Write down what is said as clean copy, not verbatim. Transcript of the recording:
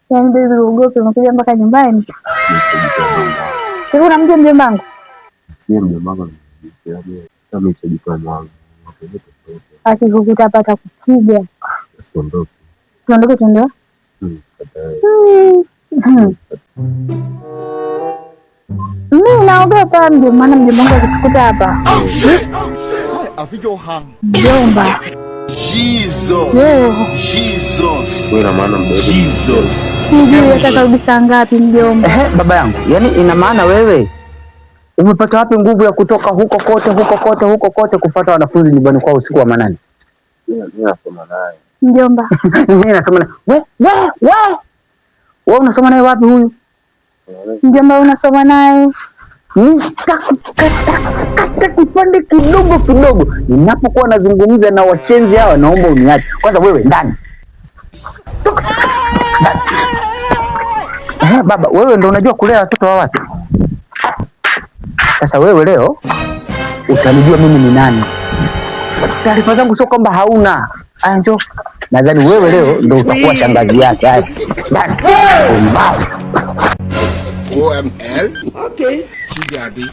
Yaani baby uogope unakuja mpaka nyumbani. Sasa unamjua mjomba wangu? Sikia mjomba wangu ananiambia sasa mimi sijipa mwangu. Akikukuta hapa atakupiga. Usiondoke. Tuondoke tuende. Mimi naogopa maana mjomba wangu akitukuta hapa. Mjomba. Jesus. Wewe maana mdogo. Sijui atakarudi saa ngapi mjomba. Baba yangu, yani ina maana wewe umepata wapi nguvu ya kutoka huko kote kufuata wanafunzi nyumbani kwao usiku wa manane? Mimi nasoma naye. Mjomba. Mimi nasoma naye. Wewe unasoma naye wapi huyu? Mjomba unasoma naye? Kata kipande kidogo. Ninapokuwa nazungumza na washenzi hawa naomba uniache. Kwanza wewe ndani. Baba, wewe ndio unajua kulea watoto wa watu. Sasa wewe leo utanijua mimi ni nani. Taarifa zangu sio kwamba hauna. Aya njoo. Nadhani wewe leo ndio utakuwa shangazi yake. Haya. OML. Okay. Daddy.